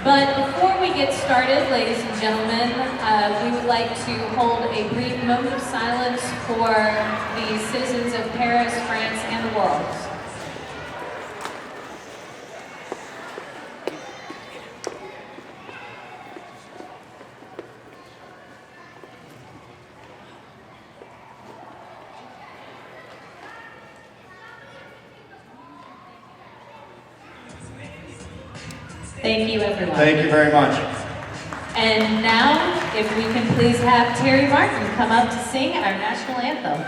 But before we get started, ladies and gentlemen, we would like to hold a brief moment of silence for the citizens of Paris, France, and the world. Thank you, everyone. Thank you very much. And now, if we can please have Terry Martin come up to sing our national anthem.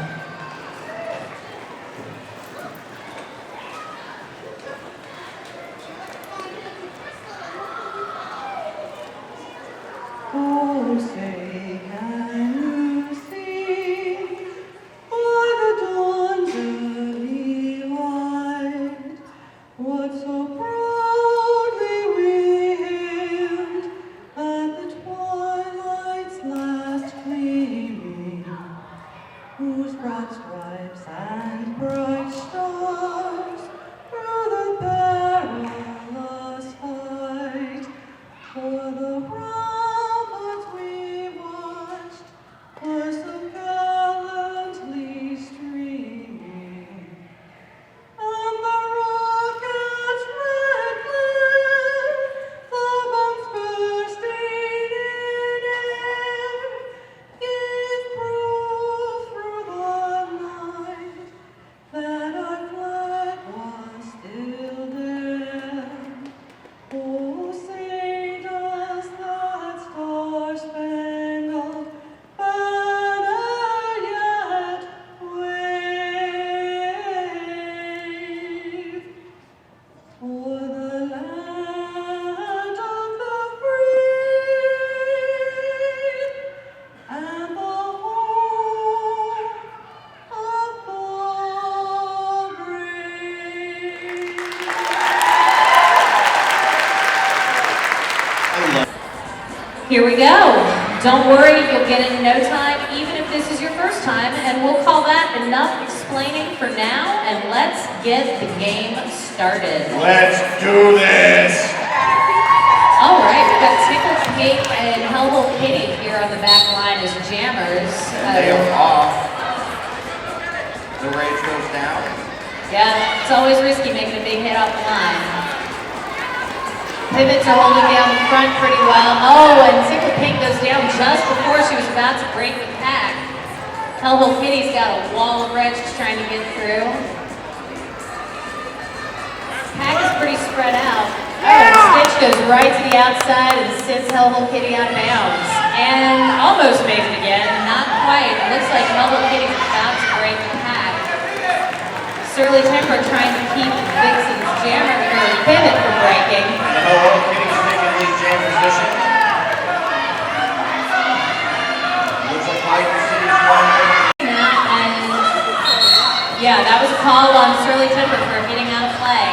Oh, say can you see by the dawn's early light what so proudly we hailed at the twilight's last gleaming, whose broad stripes and bright stars through the perilous fight for the ramparts we watched were so gallantly streaming, and the rocket's red glare, the bombs bursting in air, gave proof through the night that our flag was still there. Oh, say does that star-spangled banner yet wave for the land of the free and the home of the brave? Here we go. Don't worry, you'll get it in no time, even if this is your first time, and we'll call that enough explaining for now, and let's get the game started. Let's do this. All right, we've got Tickle Kate and Hellhole Kitty here on the back line as jammers. They are off. The rage goes down. Yeah, it's always risky making a big hit off the line. Pivots are holding down the front pretty well. Oh, and Tickle Pink goes down just before she was about to break the pack. Hellhole Kitty's got a wall of red she's trying to get through. Pack is pretty spread out. Oh, and Stitch goes right to the outside and sends Hellhole Kitty out of bounds. And almost made it again, not quite. It looks like Hellhole Kitty's about to break the pack. Surly Temper trying to keep Vixen's jammer or pivot from breaking. The Hellhole Kitty's taking lead jam position. Looks like Hydra City's one. And yeah, that was a call on Surly Temper for getting out of play.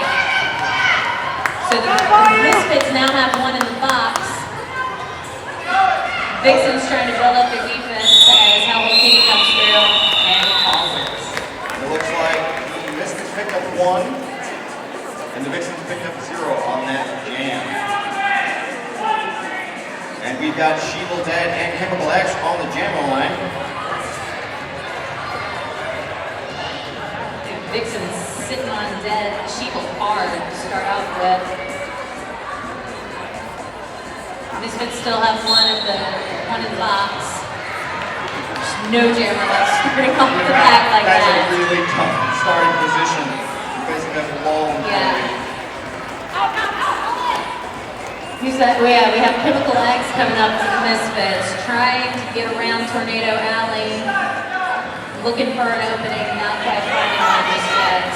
So the Misfits now have one in the box. Vixen's trying to build up their defense as Hellhole Kitty comes through and calls it. It looks like the Misfits picked up 1, and the Vixens picked up 0 on that jam. And we've got Sheevil Dead and Chemical X on the jammer line. Vixen's sitting on dead Sheeple hard to start out with. Misfits still have one in the box. There's no jammer left starting off the back like That's that. a really tough starting position. Basically, that's a long Yeah. Who's that? Oh, yeah, we have Chemical X coming up for the Misfits, trying to get around Tornado Alley, looking for an opening, not quite finding one just yet.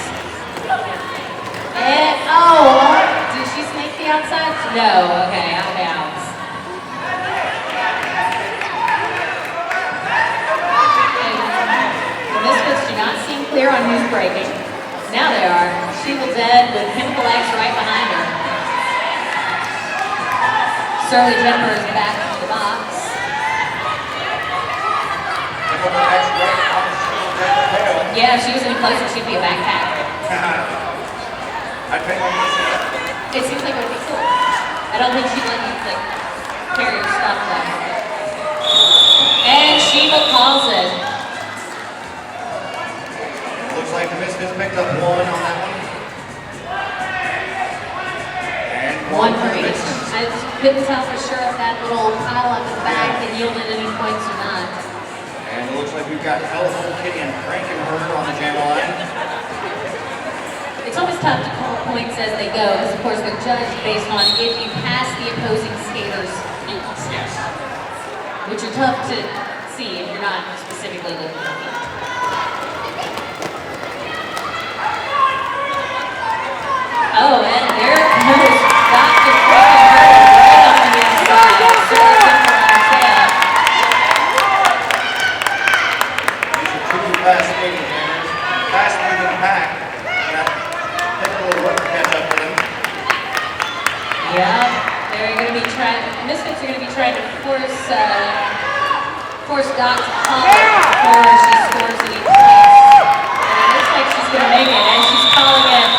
And, oh, did she snake the outside? No, okay, out of bounds. And the Misfits do not seem clear on who's breaking. Now they are. Sheevil Dead with Chemical X right behind her. Surly Temper is back in the box. Yeah, if she was any closer, she'd be a backpack. I'd pay money to see that. It seems like it would be cool. I don't think she'd let you like carry your stuff though. And Sheba calls it. Looks like the Misfits picked up one on that one. And One for each. Vixens. I couldn't tell for sure if that little pile up in the back had yielded any points or not. And it looks like we've got Telephone Kitty and Frankenhurter on the jammer line. It's always tough to call points as they go, because of course they're judged based on if you pass the opposing skater's feet. Yes. Which are tough to see if you're not specifically looking at feet. Oh, and there goes Dr. Frankenhurter right on the inside. Certainly simple on tail. These are two fast skating jammers. Fast moving pack. Take a little work to catch up with them. Yeah, they're going to be trying. Misfits are going to be trying to force Doc to call it before she scores any points. And it looks like she's going to make it, and she's calling it.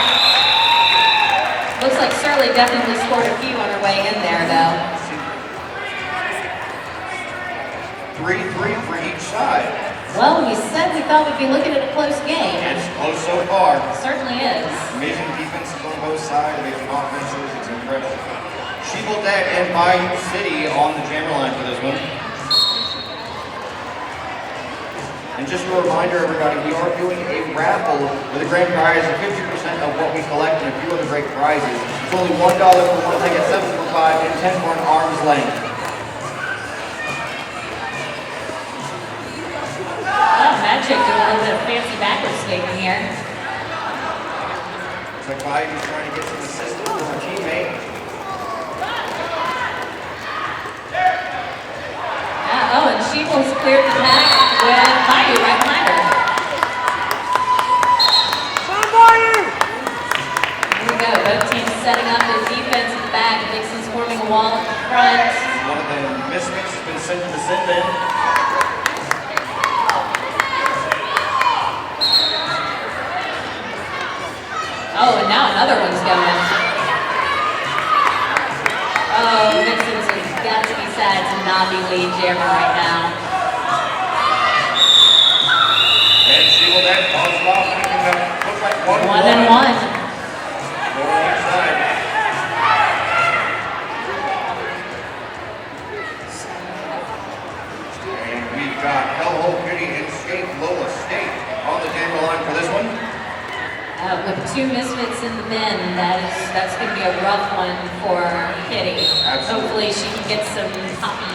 Looks like Surly definitely scored a few on her way in there, though. 3-3 for each side. Well, we said we thought we'd be looking at a close game. It's close so far. Certainly is. Amazing defenses on both sides, amazing offenses, it's incredible. Sheeple Deck and Bayou City on the jammer line for this one. And just a reminder, everybody, we are doing a raffle with a grand prize of 50% of what we collect and a few other great prizes. It's only $1 for one ticket, 7 for 5, and 10 for an arm's length. Oh, Magic doing a little bit of fancy backward skating here. Looks like Bayou's trying to get some assistance from her teammate. Oh, and Sheeple's cleared the pack with Bayou right behind her. Here we go, both teams setting up their defense in the back. Vixens forming a wall at the front. One of the Misfits has been sent to the send in. Oh, and now another one's going. Oh, Vixens has got to be sad to not be lead jammer right now. And Sheeple Deck calls it off, making it look like 1-1. 1-1. Go on each side. And we've got Hellhole Kitty and Skate Lola State on the jammer line for this one. With two Misfits in the men, that's going to be a rough one for Kitty. Absolutely. Hopefully she can get some hoppy,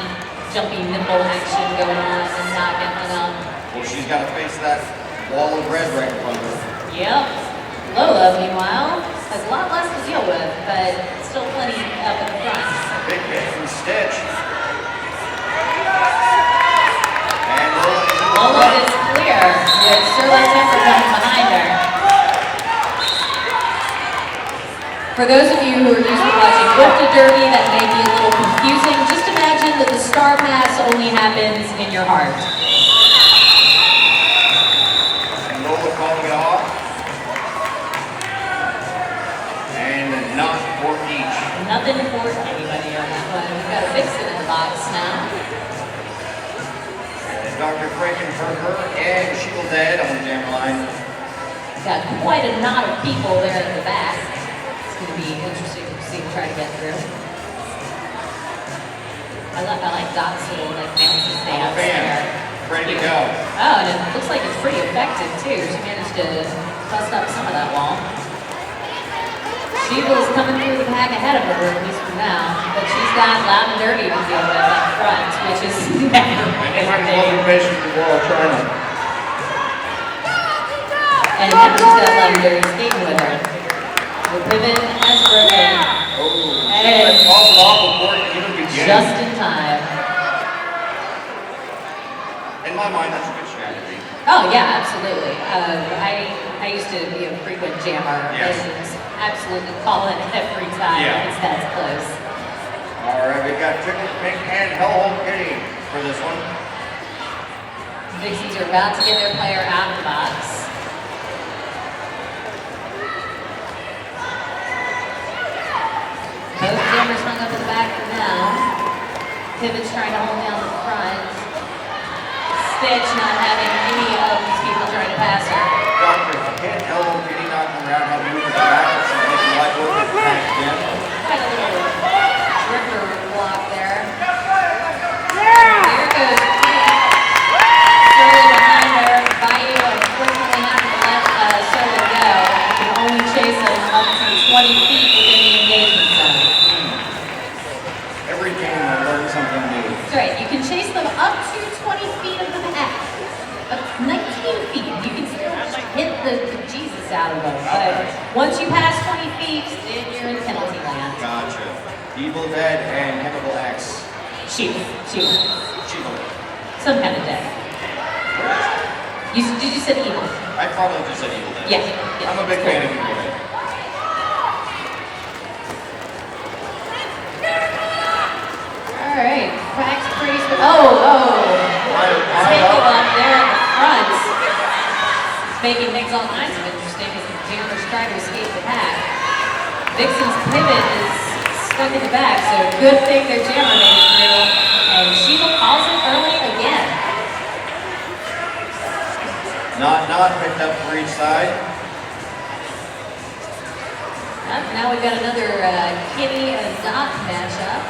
jumpy nipple action going on and not get hung up. Well, she's got to face that wall of red right in front of her. Yep. Lola, meanwhile, has a lot less to deal with, but still plenty up in the front. Big hit from Stitch. And Lola is in the Lola front. is clear with Sterling Temper coming behind her. For those of you who are used to watching Whip Derby, that may be a little confusing. Just imagine that the star pass only happens in your heart. And Lola calling it off. And not for each. Nothing for anybody on that one. We've got a Vixen in the box now. And Dr. Frankenhurter and Sheeple Dead on the jammer line. Got quite a knot of people there in the back. It's going to be interesting to see them try to get through. I like Doc's little like fancy stance there. Ready to go. Oh, and it looks like it's pretty effective too. She managed to bust up some of that wall. Sheeble's coming through the pack ahead of her, at least for now. But she's got Loud and Dirty to deal with up front, which is never been her thing. Mission to World China. And now she's got Loud and Dirty skating with her. The pivot has broken. Oh, And calls it off before it even begins. just in time. In my mind, that's a good strategy. Oh yeah, absolutely. I used to be a frequent jammer Yes. and absolutely call it every time Yeah. it's that close. All right, we've got Chicken Pink and Hellhole Kitty for this one. Vixens are about to get their player out of the box. Both jammers hung up Pivot's trying to hold down the front. Stitch not having any of these people trying to pass her. Doctor, hit elbow, kitty knocking around, how to move it back, and some making light work with the tank again. Quite a little drifter block there. There goes Kitty. Surely behind her. Bayou unfortunately having to let Solo go. You can only chase them up to 20 feet within the engagement zone. Every game I learn something new. That's right. You can chase them up to 20 feet of the back. Up 19 feet. You can still hit the Jesus out of them. But once you pass 20 feet, then you're in penalty land. Gotcha. Evil Dead and Chemical X. Shiva. Shiva. Some kind of dead. Did you say evil? I probably just said Evil Dead. Yeah. I'm a big fan of Evil Dead. All right. Cracks pretty sweet. Oh. Taking up there at the front. It's making things all kinds of interesting because the Jammer's trying to escape the pack. Vixen's pivot is stuck in the back, so good thing their Jammer made it through. And Shiva calls it early again. Not picked up for each side. Now we've got another Kitty and Dot matchup.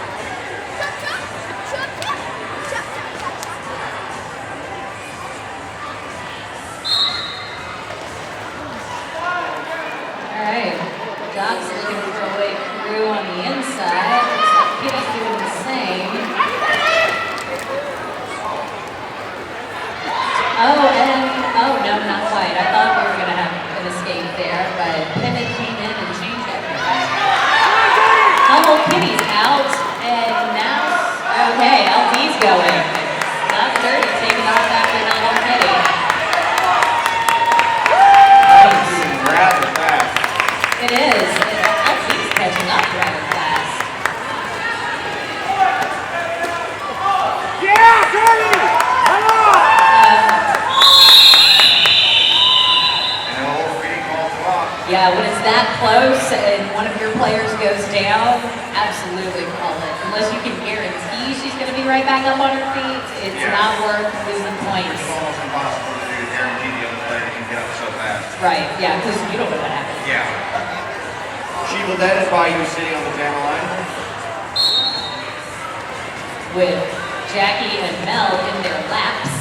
Alright, Doc's looking for a way through on the inside. Looks like Kitty's doing the same. Oh, no, not quite. I thought we were going to have an escape there, but Pivot came in and changed everything. Hello Kitty's out, and now, okay, LD's going. Not dirty, taking off after Hello Kitty. Nice. Rather fast. It is. LD's catching up rather fast. Yeah, Dirty! Come on! Yeah, when it's that close and one of your players goes down, absolutely call it. Unless you can guarantee she's going to be right back up on her feet, it's not worth losing points. It's almost impossible to do to guarantee the other player can get up so fast. Right, yeah, because you don't know what happens. Yeah. Shiva Dead is Bayou sitting on the channel line. With Jackie and Mel in their laps.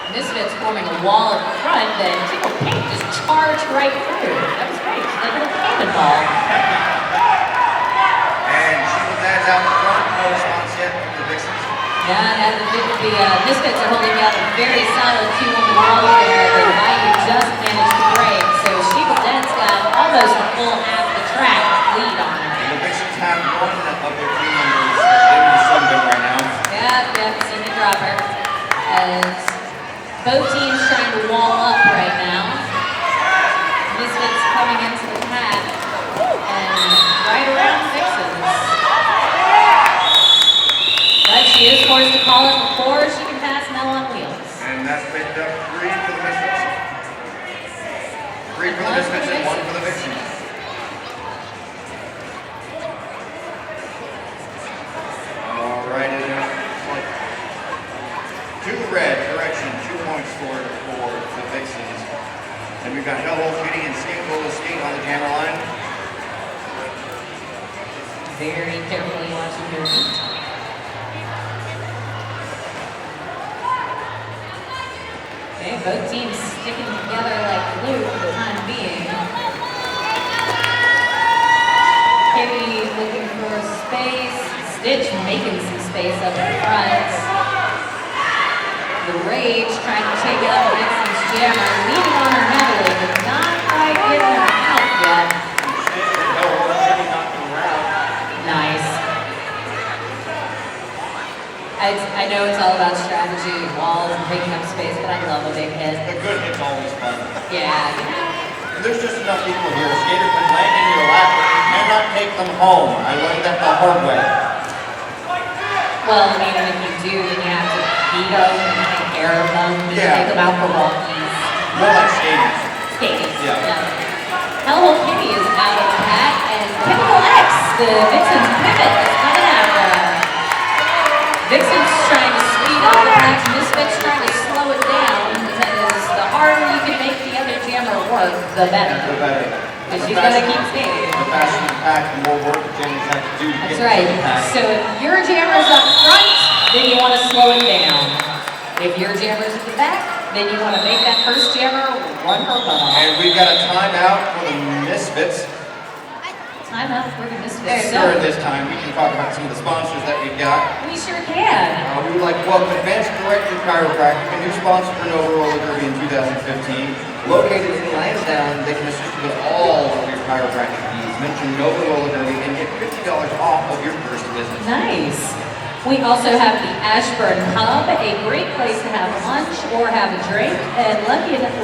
Misfits forming a wall in front that Tickle Pink just charged right through. That was great. Like a little cannonball. And Shiva Dead's out in front. No response yet from the Vixens. Yeah, and the Misfits are holding out a very solid 2-1 wall there. The Bayou just managed to break. So Shiva Dead's got almost a full half the track lead on her. And the Vixens have one of their team members in the Sunbeam right now. Yeah, seen the dropper. And both teams trying to wall up right now. Misfits coming into the pack and right around Vixens. But she is forced to call it before she can pass Mel on wheels. And that's picked up 3 for the Misfits. 3 for the Misfits and 1 for the Vixens. All right, it looks like 2 red, correction, 2 points scored for the Vixens. And we've got Hellhole Kitty and Skinful Skate on the camera line. Very carefully watching their feet. Okay, both teams sticking together like glue for the time being. Kitty looking for space. Stitch making some space up in front. The Rage trying to take out Vixen's Jammer, leaning on her heavily, but not quite getting her out yet. Nice. I know it's all about strategy and walls and taking up space, but I love a big hit. A good hit's always fun. Yeah. And there's just enough people here. Skaters can land in your lap, but you cannot take them home. I learned that the hard way. Well, I mean, if you do, then you have to feed them and take care of them and take them out for walkies. More like skating. Skating. Yeah. Hello Kitty is out of the pack, and Chemical X, the Vixen's pivot, is coming the better. The better. Because she's got to keep skating. The faster the pack, the more work the jammers have to do to That's get right. to the pack. So if your jammer's up front, then you want to slow it down. If your jammer's at the back, then you want to make that first jammer run her butt off. And we've got a timeout for the Misfits. Time out for the Misfits. And during this time, we can talk about some of the sponsors that we've got. We sure can. We would like to welcome Advanced Corrective Chiropractic, a new sponsor for Nova Roller Derby in 2015. Located in Lansdowne, they can assist you with all of your chiropractic needs. Mention Nova Roller Derby and get $50 off of your first visit. Nice. We also have the Ashburn Pub, a great place to have lunch or have a drink. And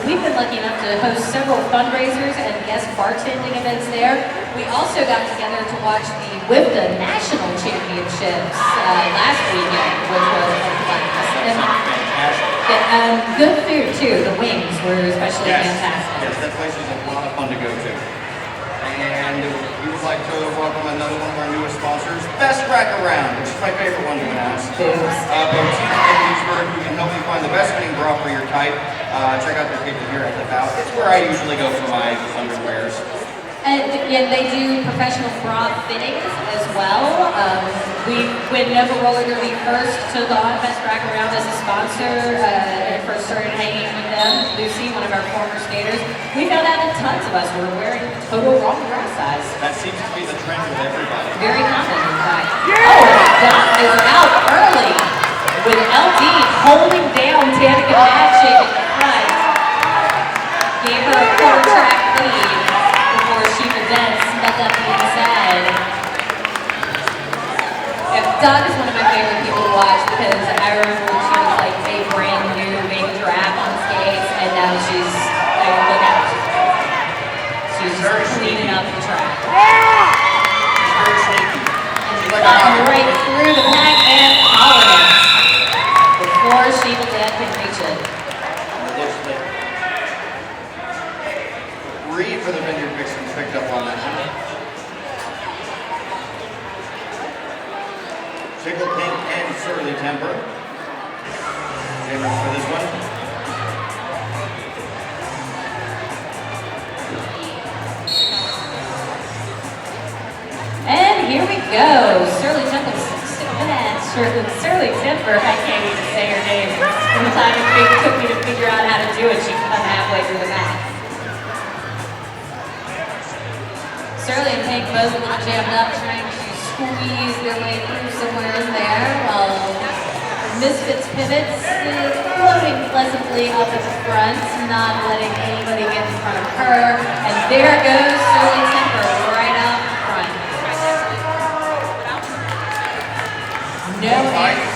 we've been lucky enough to host several fundraisers and guest bartending events there. We also got together to watch the WIFTA National Championships last weekend, which was a blast. And good food too. The wings were especially fantastic. Yes, that place was a lot of fun to go to. And we would like to welcome another one of our newest sponsors, Best Rack Around, which is my favorite one to announce. Boutique in Leesburg, who can help you find the best fitting bra for your type. Check out their page here at the bout. It's where I usually go for my underwears. And they do professional bra fittings as well. When Nova Roller Derby first took on Best Rack Around as a sponsor, and first started hanging with them, Lucy, one of our former skaters, we found out that tons of us were wearing total wrong bra size. That seems to be the trend with everybody. Very common, in fact. Oh, Doc is out early with LD holding down Tanika Magic in the front. Gave her a quarter-track lead. She would then snuck up the inside. Yeah, Doug is one of my favorite people to watch because I remember when she was like a brand new big giraffe on skates, and now she's, look at her, she's just cleaning up the track. She's very sneaky. And she's right through the pack and following it before she will then can reach it. Three for the Vineyard Vixens picked up on that one. Tickle Pink and Surly Temper. Jammers for this one. And here we go. Surly Temper. Surly Temper. I can't even say her name. From the time it took me to figure out how to do it, she can come halfway through the mat. Surly and Pink both a little jammed up, trying to squeeze their way through somewhere in there, while Misfits pivots, floating pleasantly up at the front, not letting anybody get in front of her. And there goes Surly Temper right out front. No hands.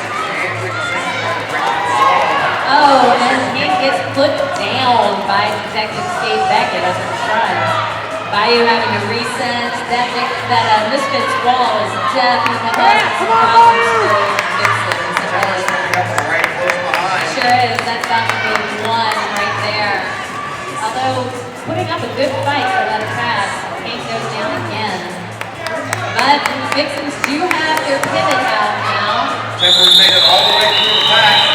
Oh, and Pink gets put down by Detective Skate Beckett up in front. Bayou having to reset. That Misfits wall is definitely causing some problems for Vixens. Right close behind. Sure is. That's about to be one right there. Although putting up a good fight for that pass, Pink goes down again. But Vixens do have their pivot out now. Temper's made it all the way through the pack.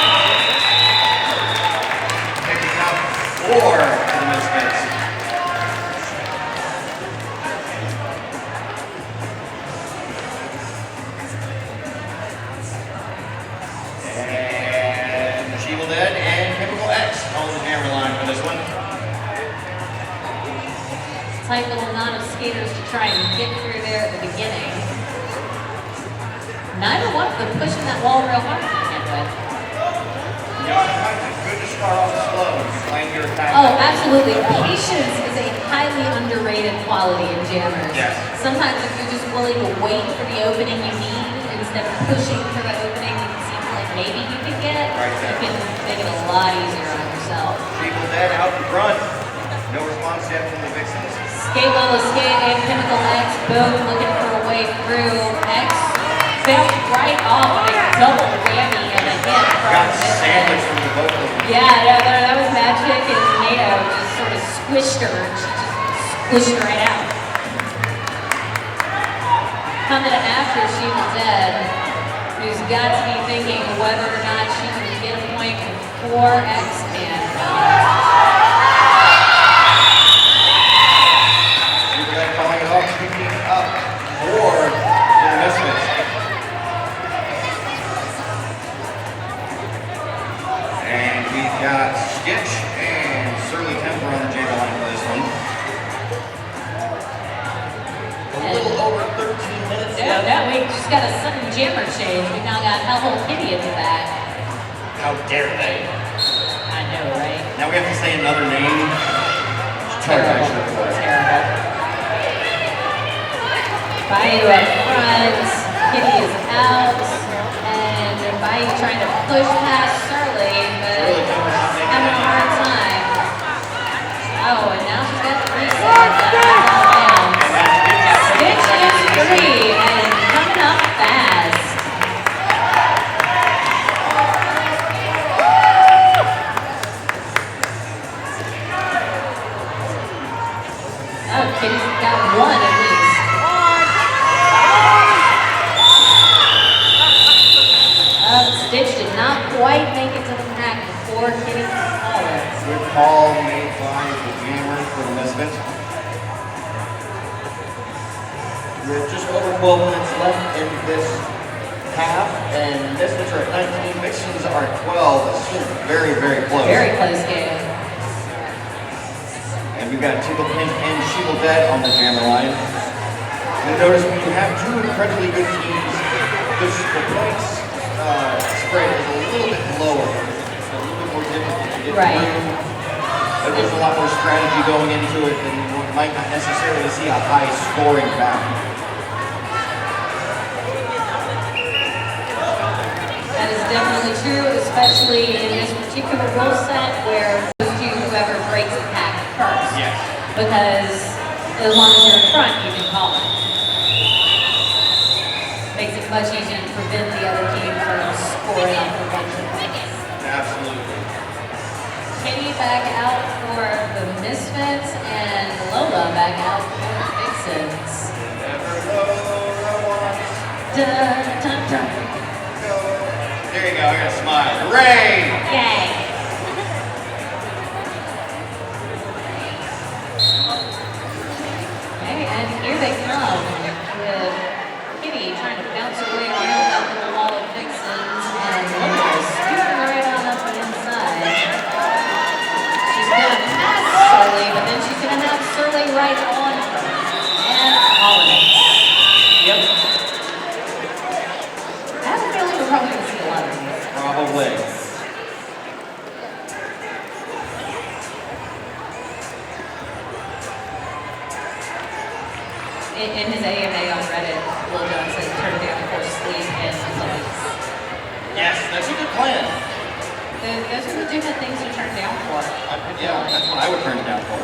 Picking up 4 for the Misfits. Tight little knot of skaters to try and get through there at the beginning. Neither one of them pushing that wall real hard to begin with. Sometimes it's good to start off slow and plan your attack. Oh, absolutely. Patience is a highly underrated quality in jammers. Yes. Sometimes if you're just willing to wait for the opening you need, instead of pushing for the opening it seems like maybe you can get, you can make it a lot easier on yourself. People dead out in front. No response yet from the Vixens. Skate Lola Skate and Chemical X both looking for a way through. X bounced right off a double whammy and a hit from Got sandwiched from the both of them. Yeah, that was magic, and NATO just sort of squished her. She just squished her right out. Coming after Sheila Dead, who's got to be thinking whether or not she can get a point before X can. just got a sudden jammer change. We've now got Hellhole Kitty at the back. How dare they? I know, right? Now we have to say another name. Terrible. Terrible. Bayou up front. Kitty is out. And Bayou trying to push past Surly, but having a hard time. Oh, and now she's got the reset. Stitch is free and coming up fast. Oh, Kitty's got one at least. Stitch did not quite make it to the pack before Kitty could call it. Good call made by the Jammers for the Misfits. With just over 12 minutes left in this half, and Misfits are at 19, Vixens are at 12. It's still very, very close. Very close game. And we've got Tickle Pink and Sheeple Dead on the Jammer line. You'll notice when you have two incredibly good teams, the points spread is a little bit lower. It's a little bit more difficult to get Right. through. There's a lot more strategy going into it than you might not necessarily see a high scoring battle. That is definitely true, especially in this particular rule set where it goes to whoever breaks the pack first. Yes. Because as long as you're in front, you can call it. Makes it much easier to prevent the other team from scoring off a bunch of points. Absolutely. Kitty back out for the Misfits and Lola back out for the Vixens. Dun, dun, dun. There you go, I got a smile. Hooray! Yay! Okay, and here they come with Kitty trying to bounce her way around up in the wall of Vixens and Lola scooping right on up and inside. She's gonna pass Surly, but then she's gonna have Surly right on her. And calling it. Yep. I have a feeling we're probably gonna see a lot of these. Probably. In his AMA on Reddit, Will Johnson turned down for sleep and police. Yes, that's a good plan. Those are legitimate things to turn down for. Yeah, that's what I would turn it down for.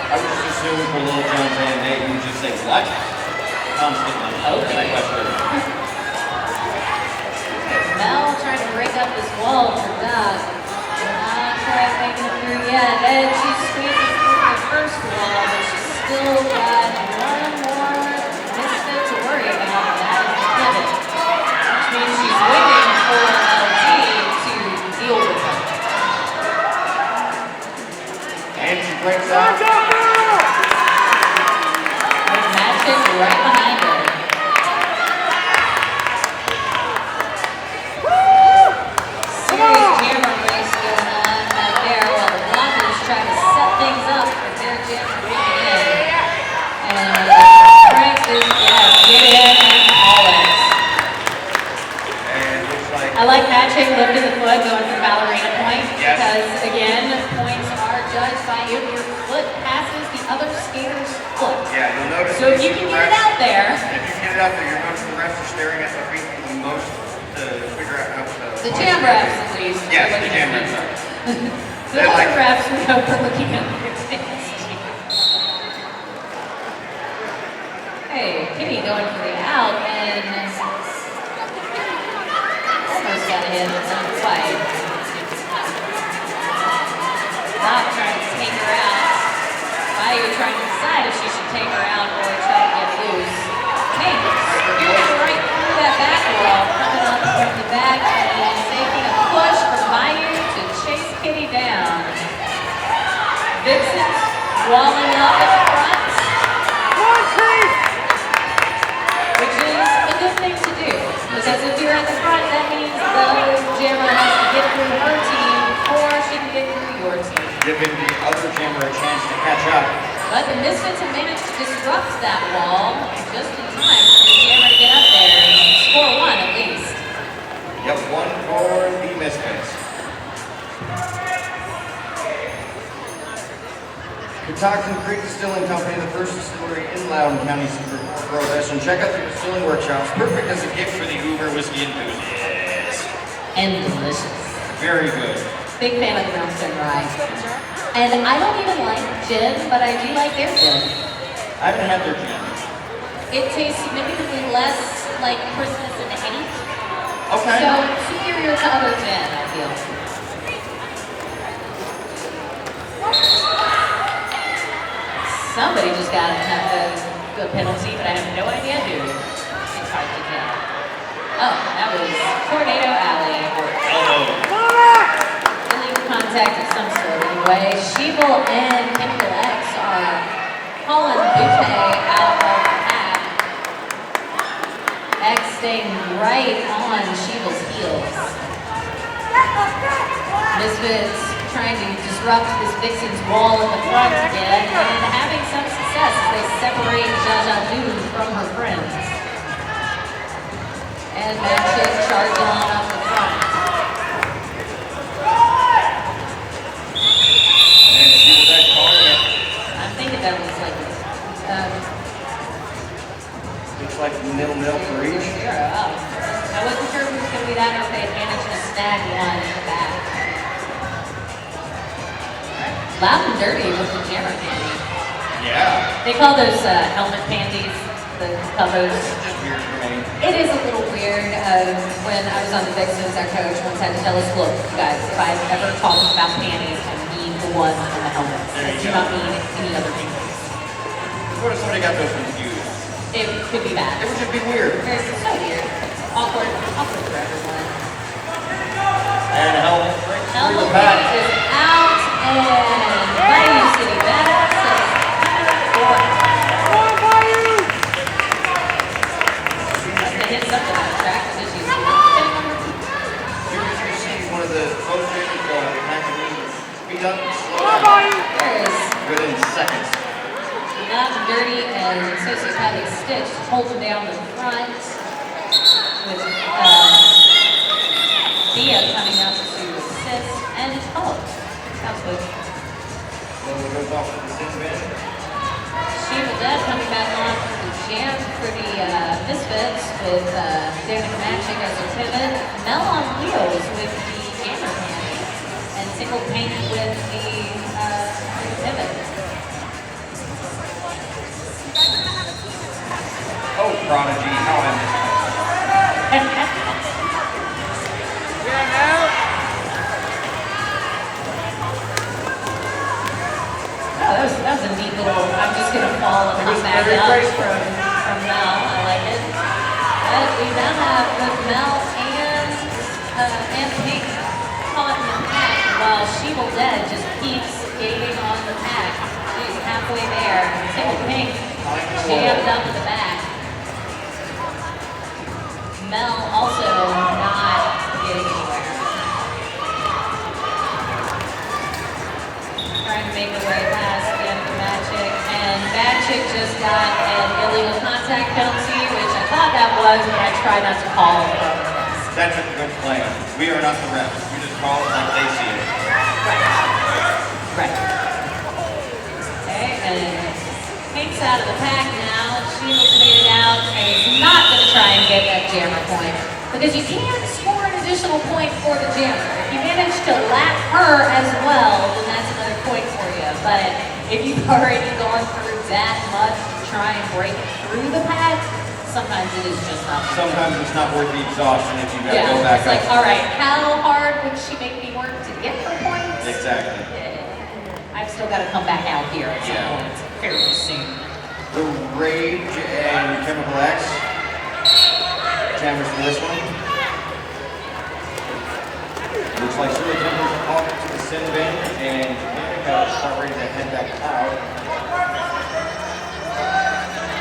I would just assume for Lil Jon's AMA, you would just say, what? Constantly. Okay. Mel trying to break up this wall for Doug. Not quite making it through yet. And she squeezes through the first wall, but she's still got one more misfit to worry about, and that is the pivot. Which means she's waiting for LG to deal with her. And she breaks out. With Magic right behind her. Serious jammer race going on back there while the blockers try to set things up for their jammer coming in. And Frank is, get in and call it. And it looks like I like matching lifting the foot going for ballerina point. Yes. Because again, points are judged by if your foot passes the other skater's foot. yeah, you'll notice. So if you can get it out there, If you get it out there, you'll notice the refs are staring at the feet the most to figure out how to. the jam refs at least. Yes, are the looking jam at refs me. are. The They're other like- refs we hope are looking at their things. Hey, Kitty going for the out and almost got a hit, but not quite. Not trying to take her out. Bayou trying to decide if she should take her out or try to get loose. Hey, you're right through that back wall, coming up from the back and taking a push from Bayou to chase Kitty down. Vixens walling up in front, which is a good thing to do. Because if you're at the front, that means the jammer has to get through her team before she can get through your team. Giving the other jammer a chance to catch up. But the the Misfits have managed to disrupt that wall just in time for the Jammer to get up there and score one at least. Yep, one for the Misfits. Catoctin Creek Distilling Company, the first distillery in Loudoun County, Super Prohibition. Check out the distilling workshops, perfect as a gift for the Uber whiskey enthusiasts. And delicious. Very good. Big fan of the Brownstone Rye. And I don't even like gin, but I do like their gin. I haven't had their gin. It tastes significantly less like Christmas and hate. Okay. So superior to other gin, I feel. Somebody just got a penalty, but I have no idea who. It's hard to tell. Oh, that was Tornado Alley. Illegal contact of some sort anyway. Sheeple and Chemical X are calling Butte out of the pack. X staying right on Sheeple's heels. Misfits trying to disrupt this Vixens wall in the front again and having some success as they separate Jaja Du from her friends. And Magic charging on up the front. And she was that calling it. I'm thinking that looks like Looks like nil-nil for each. 0. Oh. I wasn't sure if it was going to be that or if they had managed to snag one in the back. Loud and dirty with the Jammer candy. Yeah. They call those helmet panties, the combos. It's just weird for me. It is a little weird. When I was on the Vixens, our coach once had to tell us, look, guys, if I'm ever talking about panties, I mean the ones on the helmet. There I you do go. not mean any other panties. What if somebody got those confused? It could be bad. It would just be weird. It's so weird. Awkward for everyone. And helmet breaks through Elmo the pack. is out, and Bayou City Bats is fourth. Come on, Bayou! They hit something on the track, but she's getting on her feet. Here you see one of the most favorite magazines speed up and slow Come on, down Bayou! There is within seconds. Loud and Dirty and Sociopathic Stitch holding down the front with Dia coming up to assist and sounds good. Logo goes off to the sin bin. Sheeple Dead coming back on for the jam for the Misfits with Danica Magic as a pivot. Mel on wheels with the Jammer candy and Single Paint with the pivot. Oh, Prodigy, how I missed Yeah, now. Oh, that was a neat little, I'm just going to fall and It come was back very up graceful. from Mel. I like it. But we now have both Mel and Pink caught in the pack while Sheeple Dead just keeps skating on the pack. She's halfway there. Single Pink jammed up in the back. Mel also not getting anywhere. Trying to make her way past Danica Magic, and Magic just got an illegal contact penalty, which I thought that was, but I tried not to call it. That's a good plan. We are not the refs. We just call it like they see it. Right. Okay, and Pink's out of the pack now. Sheila's made it out, and he's not going to try and get that Jammer point, because you can score an additional point for the Jammer. If you manage to lap her as well, then that's another point for you. But if you've already gone through that much to try and break through the pack, sometimes it is just not. Sometimes it's not worth the exhaustion if you gotta go Yeah, back it's up. like, all right, how hard would she make me work to get her points? Exactly. I've still got to come back out here at some Yeah. point fairly soon. The Rage and Chemical X. Jammers for this one. Looks like Shirley Temper's off to the sin bin, and Danica is about ready to head back out.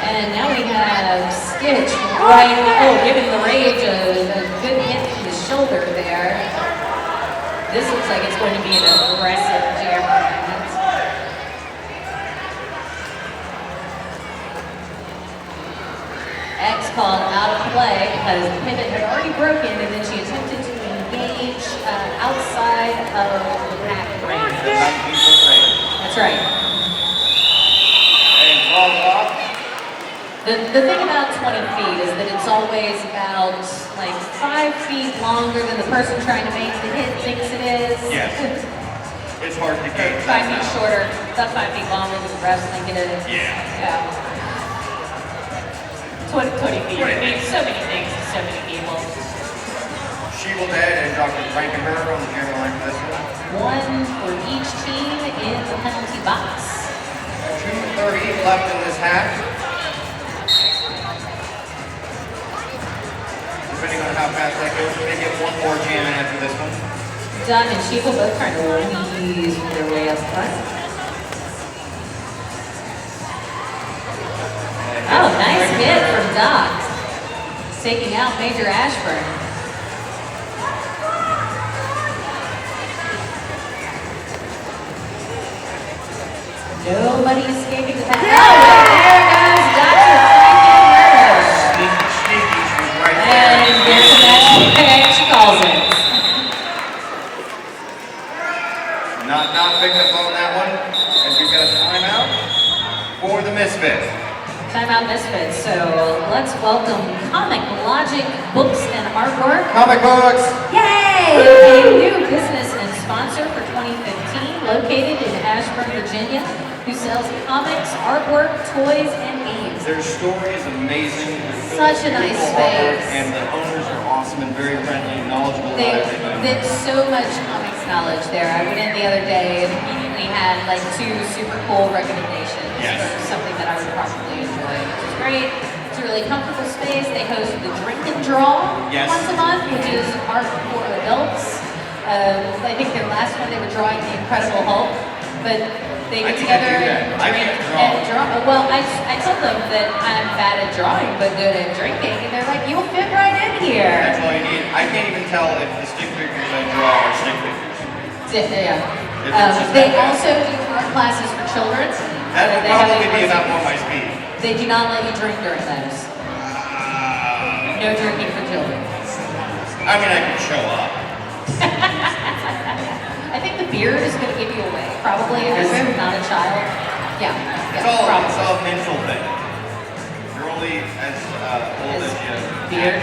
And now we have Stitch right, giving the Rage a good hit to the shoulder there. This looks like it's going to be an aggressive Jammer moment. X called out of play because the pivot had already broken, and then she attempted to engage outside of the pack range. That's right. And ball off. The thing about 20 feet is that it's always about like 5 feet longer than the person trying to make the hit thinks it is. Yes. It's hard to gauge. 5 feet shorter, about 5 feet longer than the refs think it is. Yeah. 20 feet. It means so many things to so many people. She will head and Dr. Frankenberg on the camera line for this one. One for each team in the penalty box. 2:30 left in this half. Depending on how fast that goes, we may get one more jam in after this one. Doug and Sheeple both trying to weave their way up front. Oh, nice hit from Doc. Taking out Major Ashburn. Nobody escaping the pass. Oh, there goes Dr. Frankenberg. Sneaky, she's right And there. there's a match point. She calls it. Not picking up on that one. And we've got a timeout for the Misfits. Timeout Misfits. So let's welcome Comic Logic Books and Artwork. Comic books! Yay! A new business and sponsor for 2015, located in Ashburn, Virginia, who sells comics, artwork, toys, and games. Their story is amazing. Such a nice Beautiful artwork, space. and the owners are awesome and very friendly and knowledgeable They about everything. did so much comics knowledge there. I went in the other day and immediately had like 2 super cool recommendations Yes. for something that I would probably enjoy, which is great. It's a really comfortable space. They host the Drink and Draw Yes. once a month, which is art for adults. I think their last one they were drawing the Incredible Hulk, but they I get can't together do that. and I drink can't draw. and draw. Well, I told them that I'm bad at drawing but good at drinking, and they're like, "You'll fit right in here." That's all you need. I can't even tell if the stick figures I draw are stick figures. Yeah. It's just They that bad. also do art classes for children. That would They have probably be a- about more my speed. They do not let you drink during those. No drinking for children. I mean, I can show up. I think the beard is going to give you away, probably, if Is it? you're not a child. Yeah. It's yeah, all probably. a mental thing. You're only as old as you. Beard.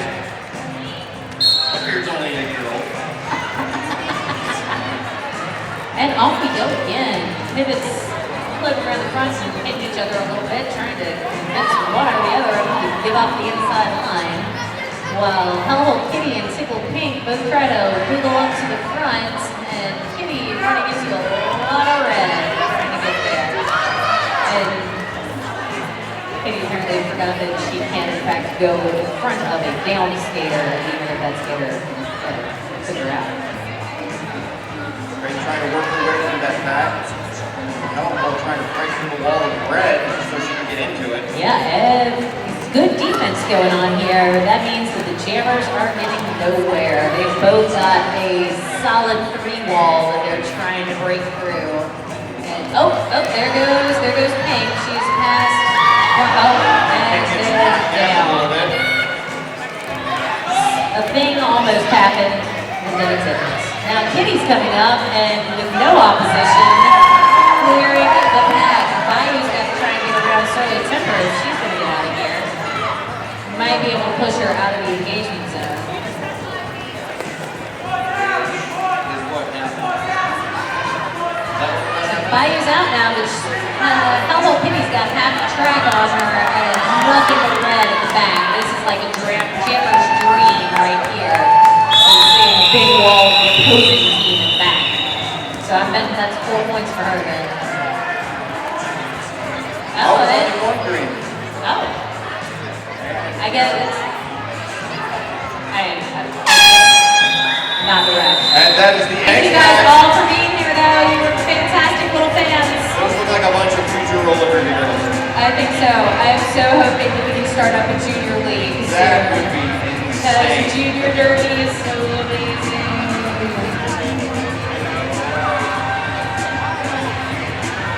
My beard's only 8 years old. And off we go again. Pivots floating around the front and hitting each other a little bit, trying to convince one or the other of them to give up the inside line. While Hello Kitty and Tickle Pink both try to wiggle up to the front, and Kitty running into a lot of red trying to get there. And Kitty apparently forgot that she can in fact go in front of a down skater, even if that skater can figure out. They're trying to work her way through that pack. Elmo trying to break through the wall of red so she can get into it. Yeah, good defense going on here. That means that the Jammers are getting nowhere. They've both got a solid 3 wall that they're trying to break through. And there goes Pink. She's past. And It's they're down a down. little bit. A thing almost happened, and then it didn't. Now Kitty's coming up, and with no opposition, clearing the pack. Bayou's got to try and get around Soya Timber if she's going to get out of here. Might be able to push her out of the engagement zone. Bayou's out now, which Hello Kitty's got half the track on her and nothing but red at the back. This is like a Jammer's dream right here. Seeing a big wall of the opposing team in back. So I bet that's 4 points for her then. Oh, it's it- only one green. Oh. I guess it's. Not the ref. And that is the Thank you X guys match. all for being here though. You were fantastic little fans. Those look like a bunch of future roller derby girls. I think so. I'm so hoping that we can start up a junior league That soon. would be Because insane. junior derby is so amazing.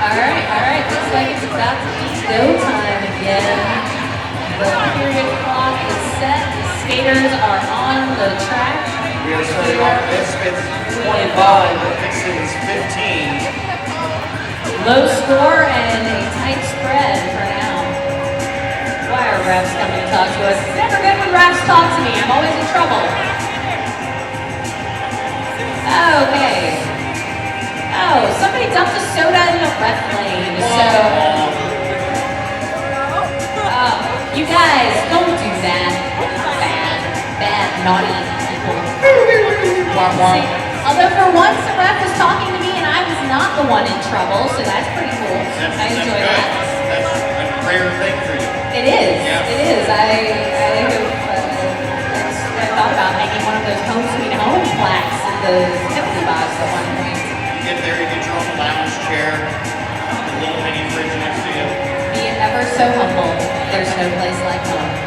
All right. Looks like it's about to be go time again. The period set. The skaters are on the track. We are starting off Misfits 25, the Vixens 15. Low score and a tight spread for now. Why are refs coming to talk to us? It's never good when refs talk to me. I'm always in trouble. Okay. Oh, somebody dumped a soda in the ref lane. So, you guys, don't do that. Bad, naughty people. See, although for once the ref was talking to me and I was not the one in trouble, so that's pretty cool. I enjoy that. That's a rare thing for you. It is. Yeah. It is. I thought about making one of those home sweet home plaques in the Tiffany box at one point. You get there, you get your own lounge chair, a little mini fridge next to you. Be ever so humble. There's no place like home.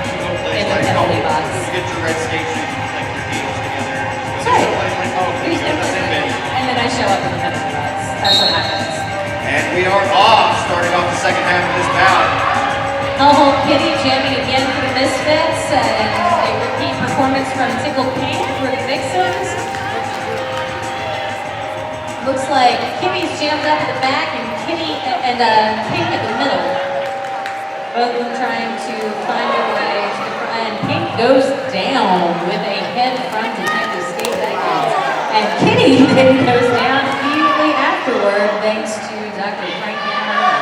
In the penalty box. You get your red skate shoes, you click your heels together. That's right. There's no place like home. You get the same venue. And then I show up in the penalty box. That's what happens. And we are off, starting off the second half of this bout. Hello Kitty jamming again for the Misfits, and a repeat performance from Tickle Pink for the Vixens. Looks like Kimmy's jammed up at the back and Pink at the middle. Both of them trying to find their way to the front, and Pink goes down with a head front detective skate back. And Kitty then goes down immediately afterward, thanks to Dr. Frank Hammer.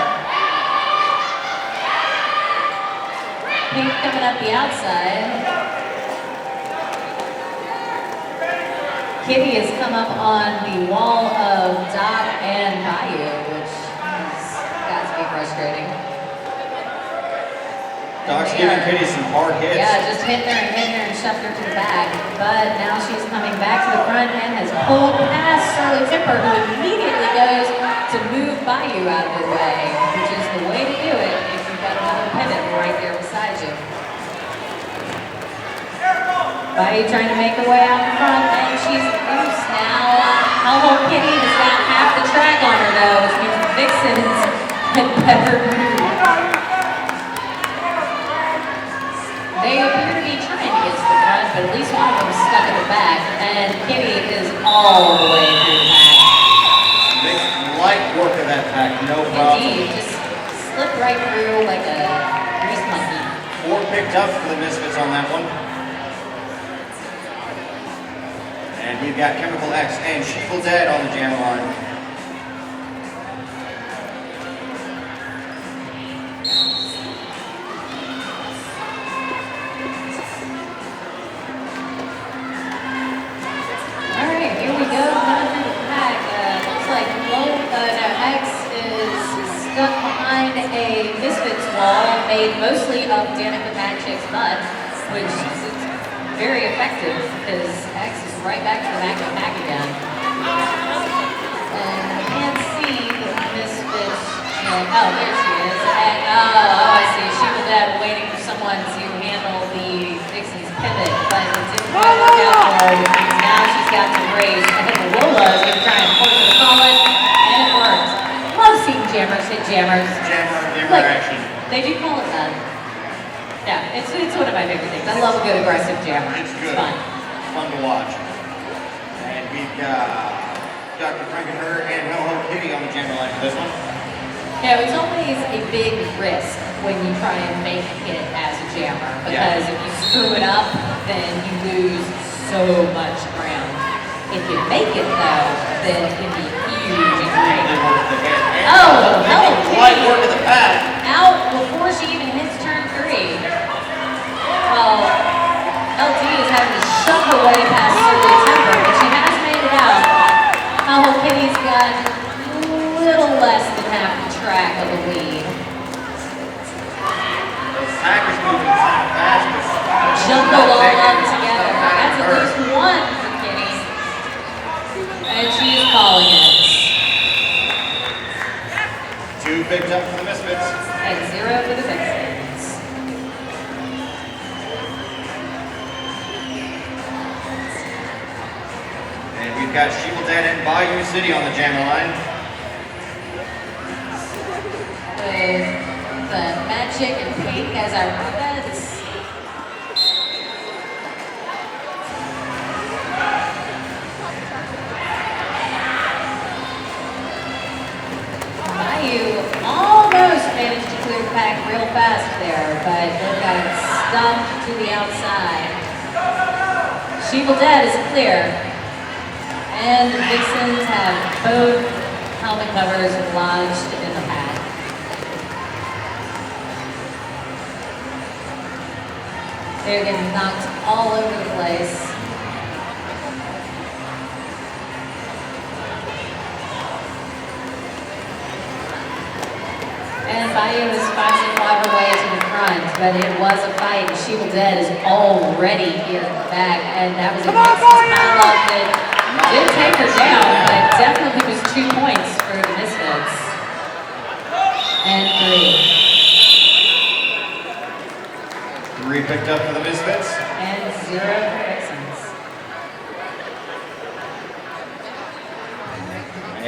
Pink coming up the outside. Kitty has come up on the wall of Doc and Bayou, which has got to be frustrating. Doc's giving Kitty some hard hits. Yeah, just hitting her and shoved her to the back. But now she's coming back to the front and has pulled past Charlie Tipper, who immediately goes to move Bayou out of the way, which is the way to do it if you've got another pivot right there beside you. Bayou trying to make her way out in front, and she's loose now. Hello Kitty has got half the track on her though, which means the Vixens had better move. They appear to be trying to get to the front, but at least one of them is stuck at the back, and Kitty is all the way through the pack. Big light work of that pack, no problem. Indeed, just slipped right through like a grease monkey. 4 picked up for the Misfits on that one. And we've got Chemical X and Sheeple Dead on the jam line. Alright, here we go, coming through the pack. Looks like X is stuck behind a Misfits wall made mostly of Danica Magic's mud, which is very effective because X is right back to the back of the pack again. And I can't see the Misfits. Oh, there she is. And, I see. She was waiting for someone to handle the Vixens pivot, but it didn't quite work out for her because now she's got to race. I think Lola is going to try and force her to call it, and it worked. Love seeing jammers hit jammers. Jammer action. They do call it that. Yeah, it's one of my favorite things. I love a good aggressive jammer. It's good. Fun. Fun to watch. And we've got Dr. Frankenherder and Hello Kitty on the jammer line for this one. Yeah, it's always a big risk when you try and make it as a jammer, because if you screw it up, then you lose so much ground. If you make it though, then it can be huge and great. Oh, Hello Light Kitty work of the pack. out before she even hits turn 3. Well, LD is having to shove her way past Shirley Timber, but she has made it out. Hello Kitty's got a little less than half the track of the lead. The pack is moving fast. Jumbled all up together. That's at least 1 for Kitty. And she's calling it. 2 picked up for the Misfits. And 0 for the Vixens. And we've got Sheeple Dead and Bayou City on the jammer line. With the Magic and Pink as our runners. back real fast there, but they've got it stumped to the outside. Sheeple Dead is clear. And the Vixens have both helmet covers lodged in the pad. They're getting knocked all over the place. And Bayou is fighting to claw her way to the front, but it was a fight. Sheeple Dead is already here at the back, and that was a padlock that did take her down, but definitely was 2 points for the Misfits. And 3. 3 picked up for the Misfits. And 0 for Vixens.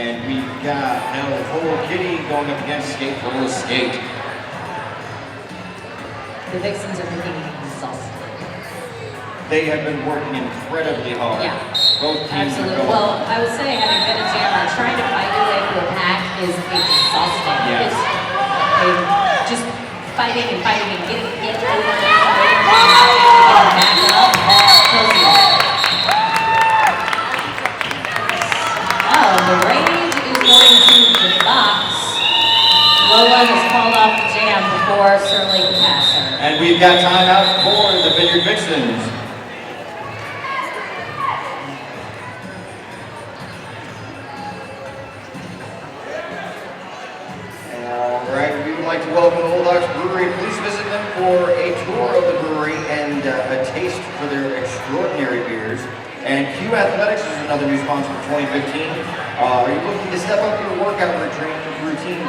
And we've got El Whole Kitty going up against Skate Full Skate. The Vixens are looking exhausted. They have been working incredibly hard. Yeah, both teams absolutely. Well, I would say having been a jammer, trying to fight your way through a pack is exhausting. Yes. It's just fighting and getting hit over and over and back up. Kills you. Oh, the range is going to the box. Lola has called off the jam before Surly can pass her. And we've got timeout for the Vineyard Vixens. Alright, we would like to welcome Old Ox Brewery. Please visit them for a tour of the brewery and a taste for their extraordinary beers. And Q Athletics is another new sponsor for 2015. Are you looking to step up your workout routine?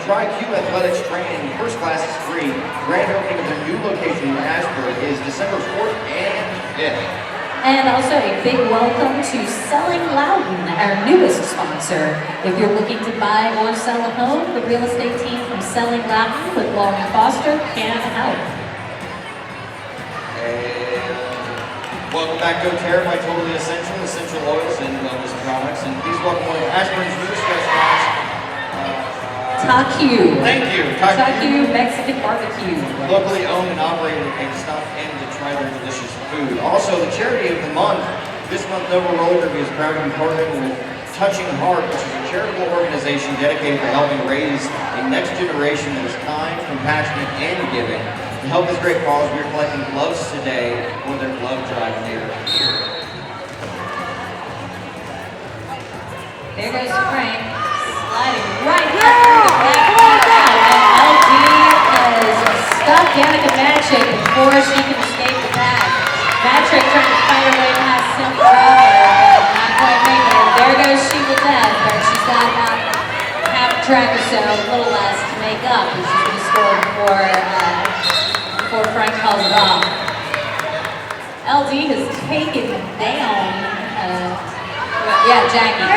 Try Q Athletics training. First class is free. Grand opening of their new location in Ashburn is December 4th and 5th. And also a big welcome to Selling Loudon, our newest sponsor. If you're looking to buy or sell a home, the real estate team from Selling Loudon with Long and Foster can help. And welcome back to Terra by Totally Essential Oils and Wellness Products. And please welcome one of Ashburn's newest restaurants. Taku. Thank you. Taku Mexican barbecue. Locally owned and operated, and stop in to try their delicious food. Also, the charity of the month. This month, Nova Roller Derby is proud to be partnering with Touching Heart, which is a charitable organization dedicated to helping raise a next generation that is kind, compassionate, and giving. To help this great cause, we are collecting gloves today for their glove drive later here. There goes Frank, sliding right up through the black out, and LD has stuck Danica Magic before she can escape the pack. Magic trying to fight her way past Simple Robber, but not quite making it. There goes Sheeple Dead, but she's got about half a track or so, a little less to make up, and she's going to score before Frank calls it off. LD has taken down, Jackie.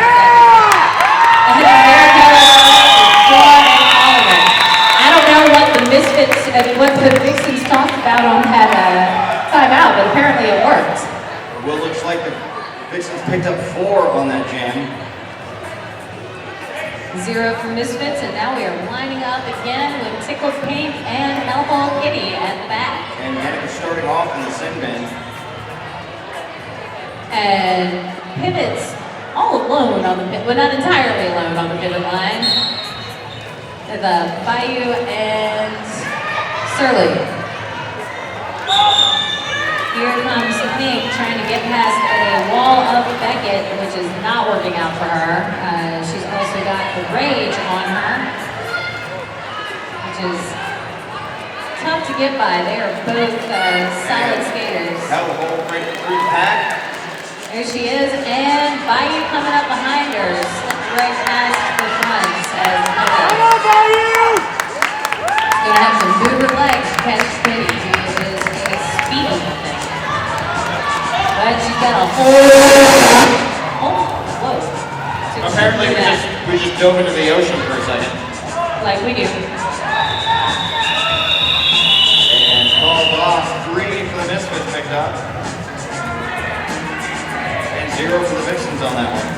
And there goes Dawn and Oliver. I don't know what the Misfits and what the Vixens talked about on that timeout, but apparently it worked. Well, looks like the Vixens picked up 4 on that jam. 0 for Misfits, and now we are lining up again with Tickled Pink and Elbow Kitty at the back. And Danica starting off in the sin bin. And pivots all alone on the pivot, well, not entirely alone on the pivot line. The Bayou and Surly. Here comes Pink trying to get past a wall of Beckett, which is not working out for her. She's also got the Rage on her, which is tough to get by. They are both solid skaters. Hell of a hole right through the pack. There she is, and Bayou coming up behind her, slipped right past the front as gonna have some booger legs to catch Kitty, who is a speedy thing. But she's got a whole, whoa. Apparently we just dove into the ocean for a second. Like we do. And called off 3 for the Misfits picked up. 0 for the Vixens on that one.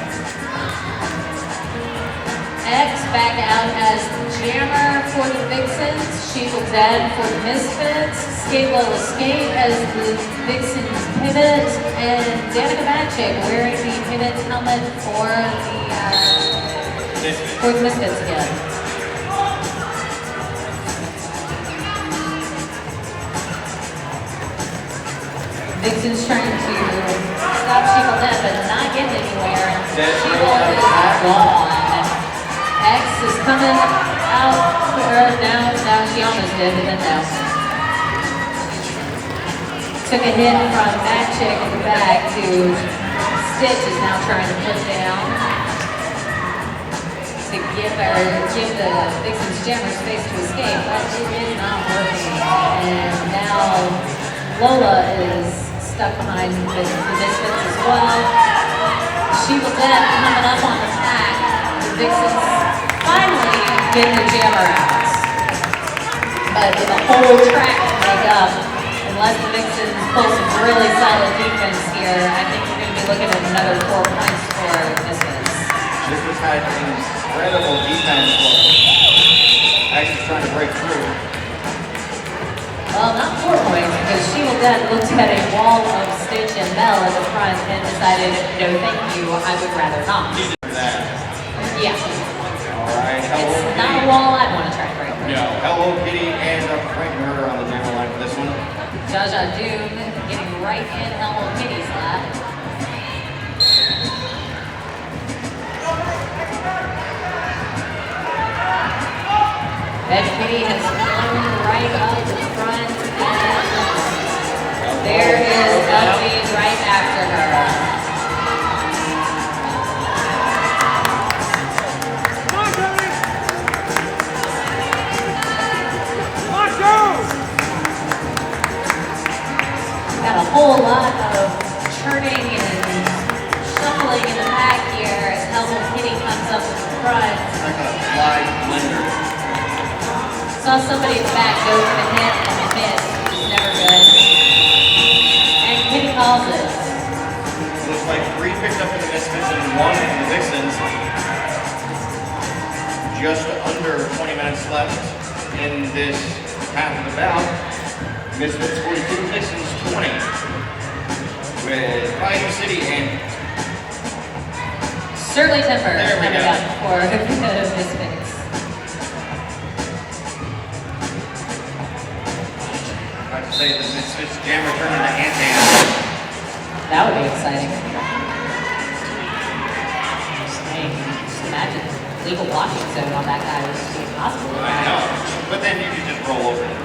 X back out as the jammer for the Vixens. Sheeple Dead for the Misfits, Skate Low Escape as the Vixens pivot, and Danica Magic wearing the pivot helmet for the Misfits again. Vixens trying to stop Sheeple Dead, but not getting anywhere. Sheeple is gone. X is coming out. Now she almost did, but then no. Took a hit from that chick in the back to Stitch is now trying to put down to give the Vixens jammer space to escape, but it is not working. And now Lola is stuck behind the Misfits as well. Sheeple Dead coming up on the pack. The Vixens finally get the jammer out. But with a whole track to make up, unless the Vixens pull some really solid defense here, I think we're going to be looking at another 4 points for Misfits. This has had incredible defense. Actually trying to break through. Well, not 4 points, because Sheeple Dead looked at a wall of Stitch and Mel at the front and decided, no thank you, I would rather not. Yeah. Alright, It's not a wall I'd want to try to break through. No, Hello Kitty and Frankenhurter on the jammer line for this one. Jaja Doom getting right in Hello Kitty's lap. That Kitty has flown right up the front, and there is Elfie right after her. Got a whole lot of churning and shuffling in the back here as Hello Kitty comes up to the front. Like a slide blender. Saw somebody in the back go for the hit and miss, which is never good. And Kitty calls it. Looks like 3 picked up for the Misfits and 1 for the Vixens. Just under 20 minutes left in this half of the bout. Misfits 42, Vixens 20. With Bayou City and Surly Temper There we coming go. up for the Misfits. about to say the Misfits jammer turned into Ant-Man. That would be exciting. Hey, just imagine legal blocking zone on that guy would be impossible. I know, but then you can just roll over it.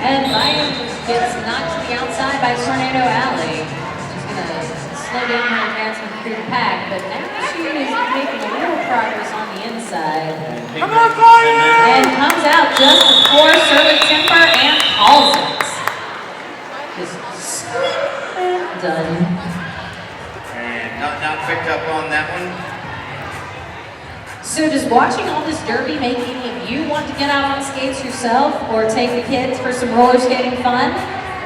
And Ryan gets knocked to the outside by Tornado Alley. She's going to slow down her advancement through the pack, but now she is making a little progress on the inside. Come on, Ryan! And comes out just before Surly Temper and calls it. Just squeak and done. And not picked up on that one. So does watching all this derby make any of you want to get out on skates yourself or take the kids for some roller skating fun?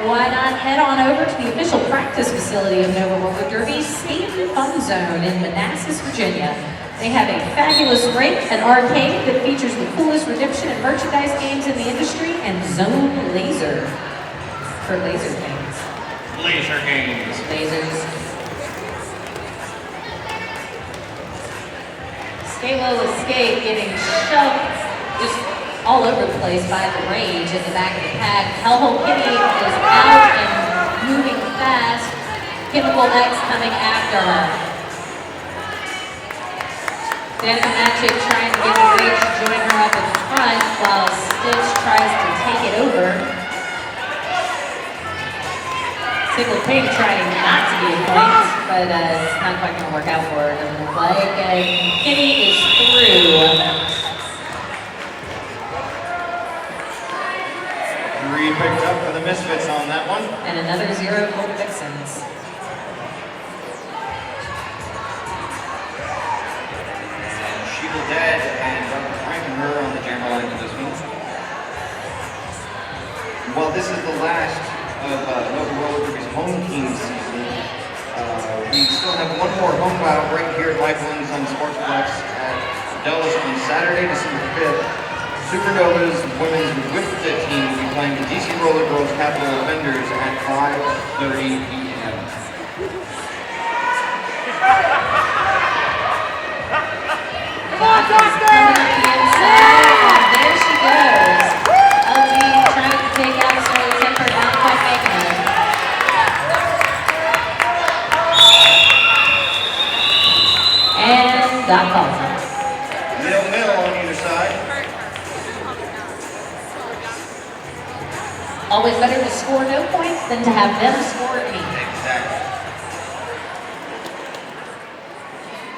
Why not head on over to the official practice facility of Nova Roller Derby's Skate and Fun Zone in Manassas, Virginia. They have a fabulous rink, an arcade that features the coolest redemption and merchandise games in the industry, and Zone Laser for laser games. Laser games. Lasers. Skate Low Escape getting shoved just all over the place by the Rage at the back of the pack. Hellhole Kitty is out and moving fast. Chemical X coming after her. Danica Magic trying to get the Rage to join her up in front while Stitch tries to take it over. Single Pig trying not to be a point, but it's not quite going to work out for her, doesn't look like. And Kitty is through. 3 picked up for the Misfits on that one. And another 0 for the Vixens. Sheeple Dead and Frankenhurter on the jammer line for this one. Well, this is the last of Nova Roller Derby's home team season. We still have one more home bout right here at Lifelines on Sportsplex at Dulles on Saturday, December 5th. Supernova's women's whip fit team will be playing the DC Roller Girls Capital Offenders at 5:30 p.m. Come on, Dustin! There she goes. LG trying to take out Sterling Temper, not quite making it. And Doc calls it. Nil-nil on either side. Always better to score no points than to have them score any. Exactly.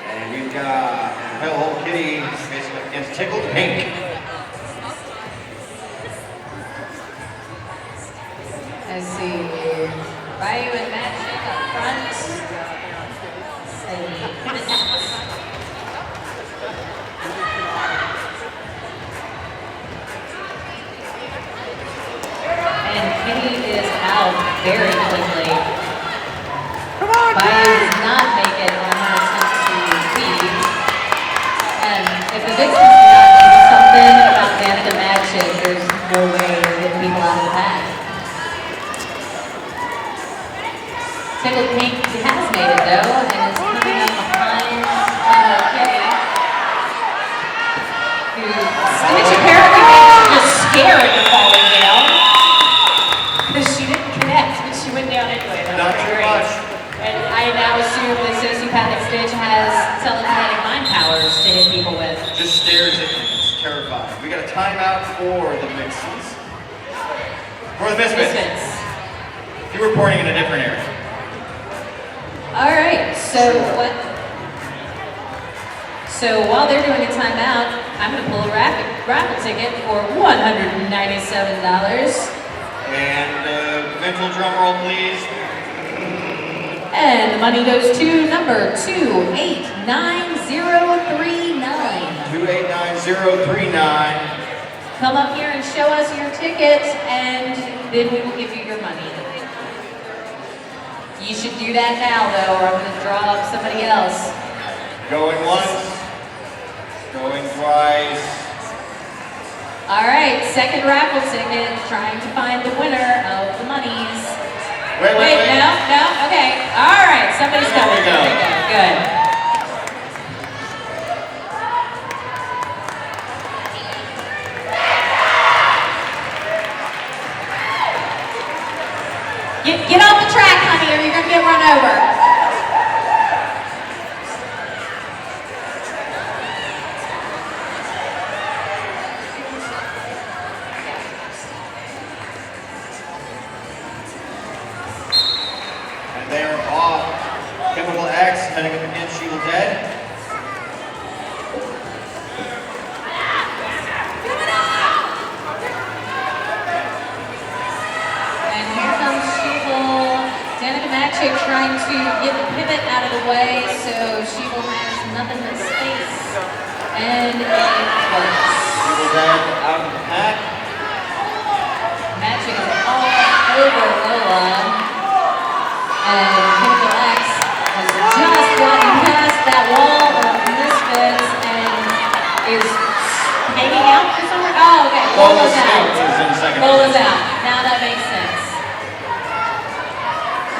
And we've got Hello Kitty facing up against Tickled Pink. Let's see. Bayou and Magic up front. And Kitty is out very quickly. Come on, Bayou does not make it on her attempt to lead. And if the Vixens do not do something about Danica Magic, there's no way they're getting people out of the pack. Tickled Pink has made it though, and is coming up behind Kitty, which apparently makes her just scared of falling down. Because she didn't connect, but she went down anyway. That Not was too great. much. And I now assume that sociopathic Stitch has telekinetic mind powers to hit people with. Just stares at me. It's terrifying. We got a timeout for the Vixens. For the Misfits. Misfits. You're reporting in a different area. All right, so while they're doing a timeout, I'm going to pull a raffle ticket for $197. And mental drum roll, please. And the money goes to number 289039. 289039. Come up here and show us your ticket, and then we will give you your money. You should do that now, though, or I'm going to draw up somebody else. Going once. Going twice. All right, second raffle ticket, trying to find the winner of the monies. Wait. No, okay. All right, somebody's There coming. we go. Good. Get off the track, honey, or you're going to get run over. And they are off. Chemical X heading up against Sheila Dead. And here comes Sheeple. Danica Magic trying to get the pivot out of the way, so Sheeple has nothing but space. And it works. Sheila Dead out of the pack. Magic is all over Lola. And Chemical X has just gotten past that wall of Misfits and is hanging out for somewhere. Oh, okay. Lola's out. Is in second. Lola's out. Now that makes sense.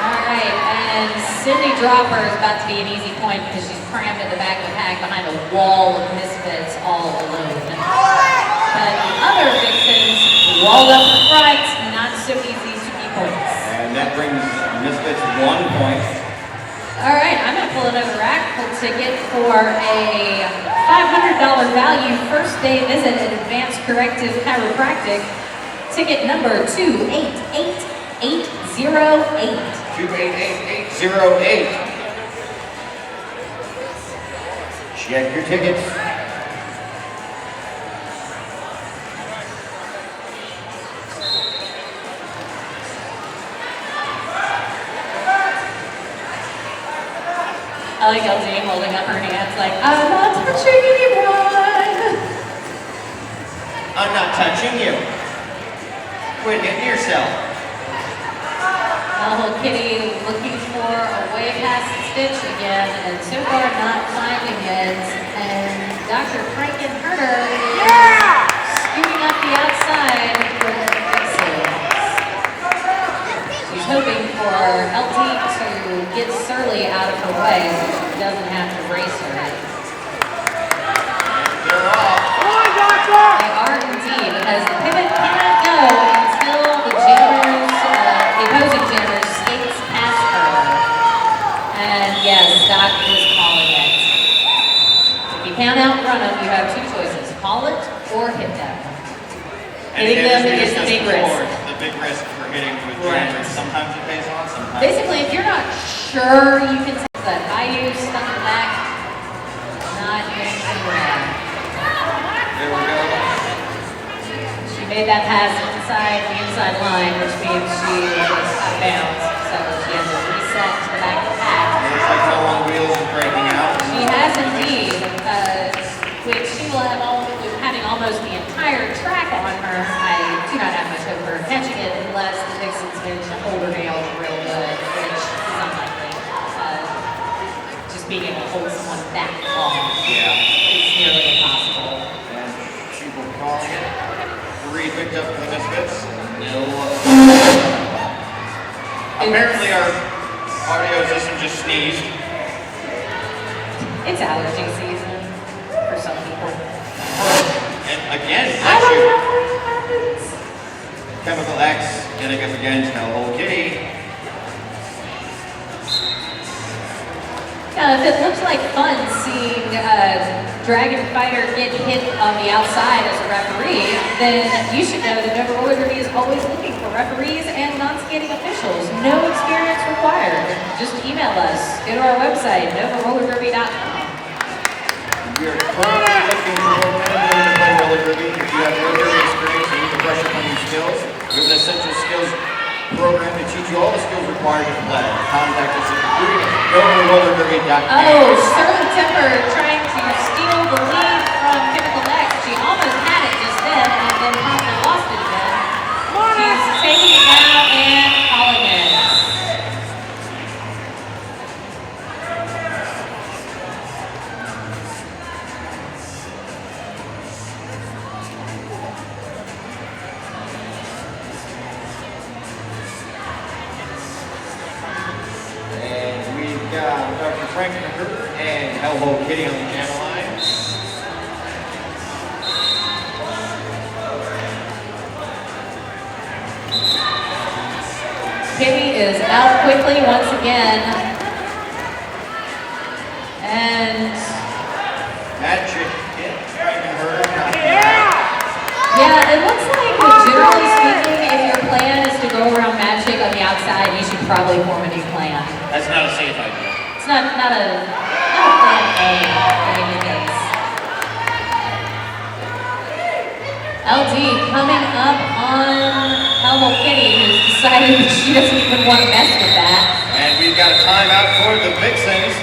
All right, and Sydney Dropper is about to be an easy point because she's crammed in the back of the pack behind a wall of Misfits all alone. But the other Vixens walled up the front, not so easy to keep points. And that brings Misfits 1 point. All right, I'm going to pull another raffle ticket for a $500 value first day visit at Advanced Corrective Chiropractic. Ticket number 288808. 288808. Check your tickets. I like LG holding up her hands like, I'm not touching anyone. I'm not touching you. Quit hitting yourself. Little Kitty looking for a way past Stitch again, and so far not finding it. And Dr. Frankenherder is outside for Vixens. She's hoping for LT to get Surly out of her way so she doesn't have to race her. They're off. Come on, Doctor! They are indeed, because the pivot cannot go until the jammers, the opposing jammers skates past her. And yes, Doc is calling it. If you can't outrun them, you have two choices: call it or hit them. And Hitting again, them as we is the discussed big risk. before, the big risk for hitting with Right. jammers. Sometimes it pays off, sometimes. Basically, if you're not sure you can take that high use, stuck in the back, not going to win. There we go. She made that pass inside the inside line, which means she was out of bounds. So she has to reset to the back of the pack. It looks like no on wheels is breaking out. She has indeed, which she will have having almost the entire track on her. I do not have much hope for her catching it unless the Vixens manage to hold her down real good, which is unlikely. Just being able to hold someone that long is nearly impossible. And she will call it. 3 picked up for the Misfits. No. Apparently our audio system just sneezed. It's allergy season for some people. And again, I don't issue. know what happens. Chemical X getting up against Hello Kitty. If it looks like fun seeing Dragon Fighter get hit on the outside as a referee, then you should know that Nova Roller Derby is always looking for referees and non-skating officials. No experience required. Just email us. Go to our website, novarollerderby.com. We are currently looking for more men and women to play roller derby. If you have roller derby experience and need to brush up on your skills, we have an essential skills program to teach you all the skills required to play. Contact us at novarollerderby.com. Oh, Sterling Timber trying to steal the lead from Chemical X. She almost had it just then and then probably lost it again. She's taking it out and calling it. And we've got Dr. Frankenhurter and Hello Kitty on the channel line. Kitty is out quickly once again. And Magic hit Frankenhurter. yeah, it looks like generally speaking, if your plan is to go around Magic on the outside, you should probably form a new plan. That's not a safe idea. It's not a plan A in any case. LD coming up on Hello Kitty, who's decided that she doesn't even want to mess with that. And we've got a timeout for the Vixens.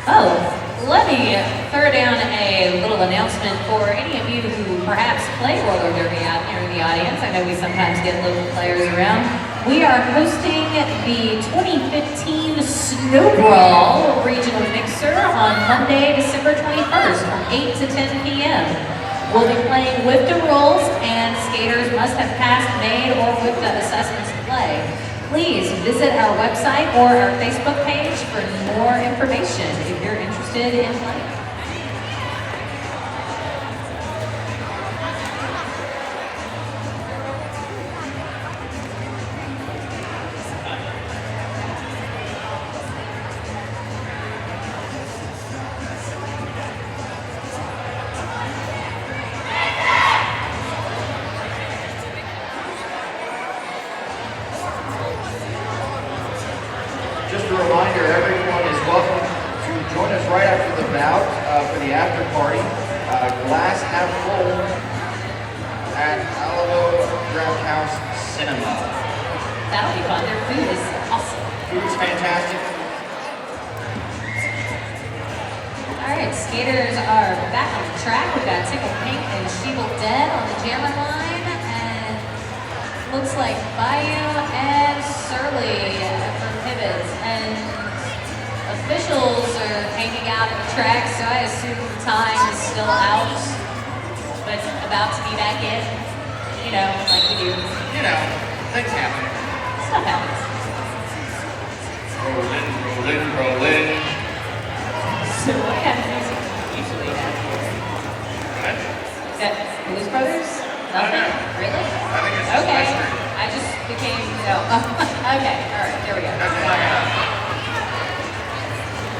Oh, let me throw down a little announcement for any of you who perhaps play roller derby out here in the audience. I know we sometimes get local players around. We are hosting the 2015 Snow Brawl Regional Mixer on Monday, December 21st from 8 to 10 p.m. We'll be playing whipped rules, and skaters must have passed made or whipped assessments to play. Please visit our website or our Facebook page for more information if you're interested in playing. Just a reminder, everyone is welcome to join us right after the bout for the after party. Glass half full at Alamo Draft House Cinema. That'll be fun. Their food is awesome. Food's fantastic. All right, skaters are back on the track. We've got Tickle Pink and Sheeble Dead on the jammer line, and looks like Bayou and Surly for pivots. And officials are hanging out at the track, so I assume the time is still out. But about to be back in. You know, like we do. You know, things happen. Stuff happens. Rolling, rolling, rolling. So what kind of music do you usually have here? What? Is that Blues Brothers? Nothing? Really? I think it's Okay. Western. I just became, no. Okay, all right, there we go. That's what I got.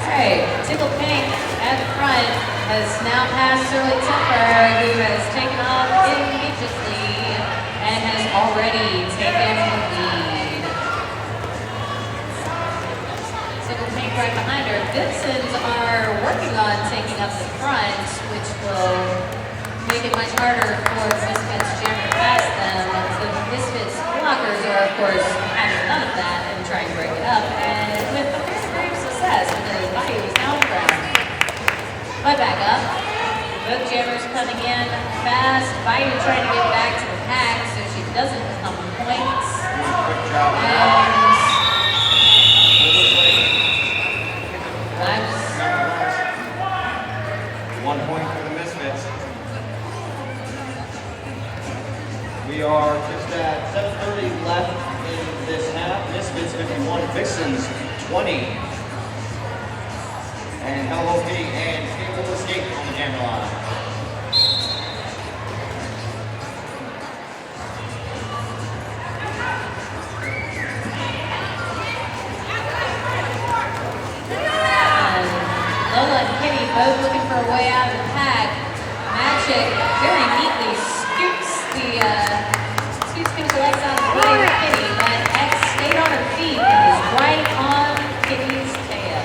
All right, Tickle Pink at the front has now passed Shirley Temper, who has taken off immediately and has already taken the lead. Tickle Pink right behind her. Vixens are working on taking up the front, which will make it much harder for Misfits Jammer to pass them. The Misfits blockers are, of course, having none of that and trying to break it up, and with very great success because Bayou is now ground. But back up. Both jammers coming in fast. Bayou trying to get back to the pack so she doesn't become points. Quick job. And I'm 1 point for the Misfits. We are just at 7:30 left in this half. Misfits 51, Vixens 20. And Hello Kitty and Cable Escape on the camera line. Lola and Kitty both looking for a way out of the pack. Magic very neatly scoots the legs out of the way of Kitty, but X stayed on her feet and was right on Kitty's tail.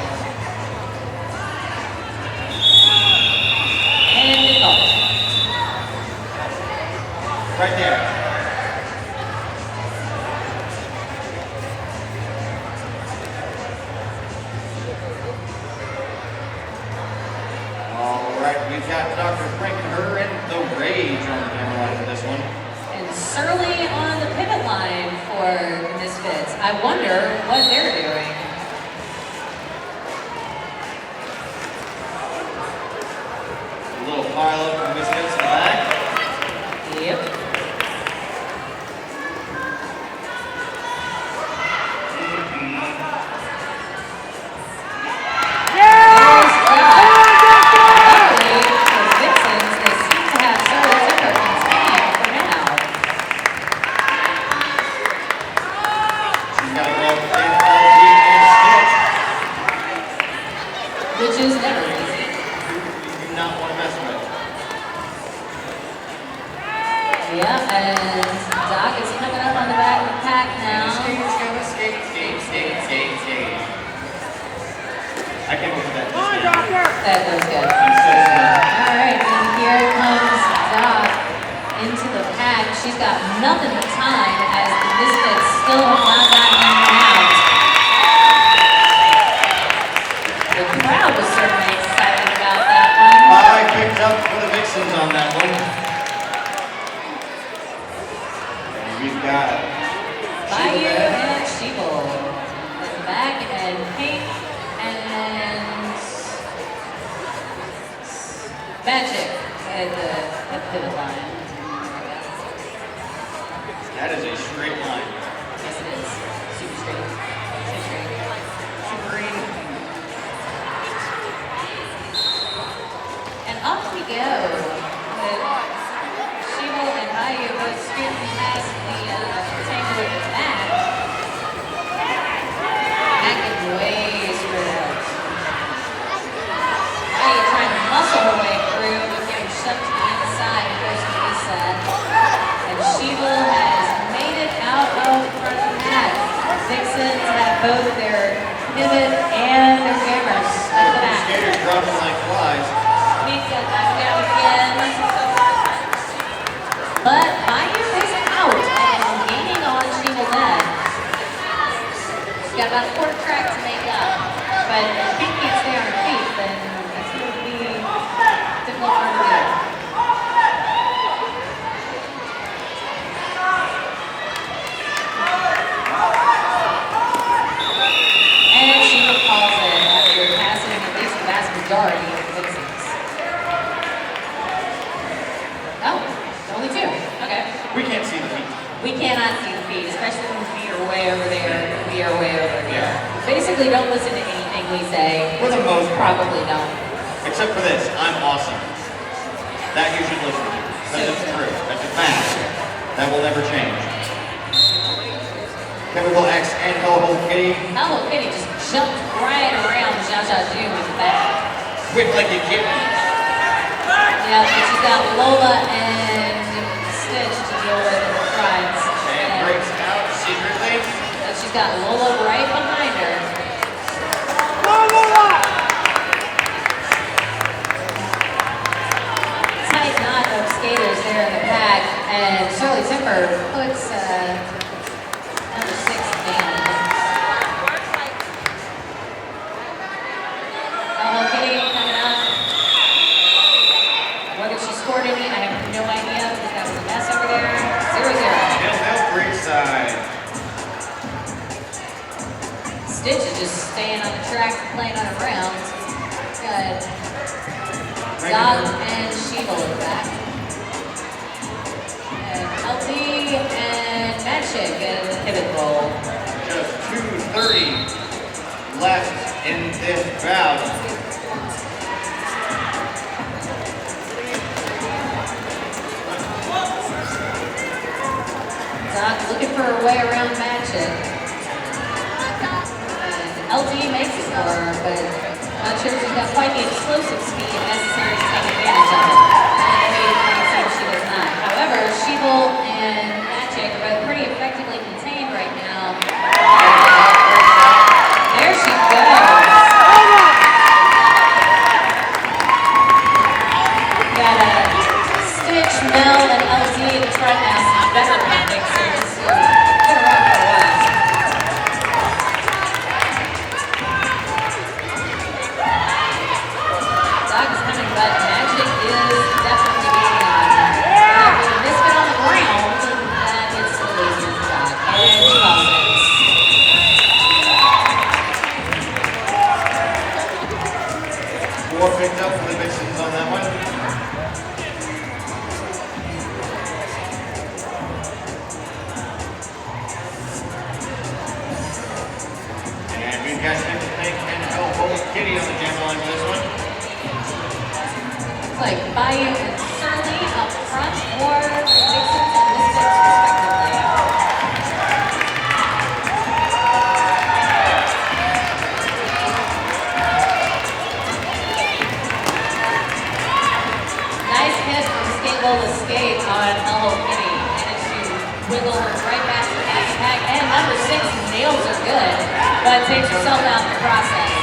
And it goes. Right there. All right, we've got Dr. Frankenherder and the Rage on the camera line for this one. And Surly on the pivot line for Misfits. I wonder what they're doing. A little pile up from Misfits in the back. Yep. Which is never easy. You do not want to mess with. Yeah, and Doc is coming up on the back of the pack now. Skate. I can't believe that. Come on, Doctor! That was good. I'm so sorry. All right, and here comes Doc into the pack. She's got nothing but time as the Misfits still have not gotten anyone out. The crowd was certainly excited about that one. I picked up for the Vixens on that one. And we've got Bayou Sheila and Sheeple in the back, and Pink and Magic at the pivot line. That is a straight line. Yes, it is. Super straight. Super straight. Super green. And off we go with Sheeple and Bayou both scooting past the tangle with the back. Back and way spread out. Bayou trying to muscle her way through, but getting shoved to the inside and goes to Lisa. And Sheeple has made it out of front of the pack. Vixens have both their pivot and their jammers at the back. Skaters dropping like flies. Pink got knocked down again. But Bayou is out and gaining on Sheeple then. She's got about a quarter track to make up. But if Pink can't stay on her feet, then it's going to be difficult for her to do. And Sheeple calls it after passing at least the vast majority of the Vixens. Oh, We cannot see the feet, especially when the feet are way over there and we are way over here. Basically, don't listen to anything we say. For the most part. Probably don't. Except for this, I'm awesome. That you should listen to. Because it's true. That's a fact. That will never change. Chemical X and Hello Kitty. Hello Kitty just jumped right around Zha Zha Ju in the back. Quick like a kitten. Yeah, but she's got Lola and Stitch to deal with in the front. And breaks out secretly. And she's got Lola right behind her. Go, Lola! Tight knot of skaters there in the pack, and Shirley Timber puts number 6 down. Hello Kitty coming up. Whether she scored any, I have no idea because that was a mess over there. 0-0. Hill, great side. Stitch is just staying on the track and playing on her rounds. Got Dog and Sheeple in the back. And LT and Magic in the pivot roll. Just 2:30 left in this bout. Doc looking for her way around Magic. And LT makes it for her, but not sure she's got quite the explosive speed necessary to take advantage of it. And it seems she does not. However, Sheeple and Magic are both pretty effectively contained right now. There she goes. Got a Stitch, Mel, and LT in the front now. Some veteran Vixens. Been around for a while. Dog is coming, but Magic is definitely beating on her. With a misfit on the ground, that is the easier for Dog. And she calls it. Four picked up for the Vixens on that one. And we've got Nick and Hello Kitty on the jam line for this one. Looks like Bayou and Surly up front for the Vixens and Misfits respectively. Nice hit from Skate Lola Skate on Hello Kitty. Managed to wiggle her right back to the back of the pack. And number 6 nails are good, but takes herself out in the process.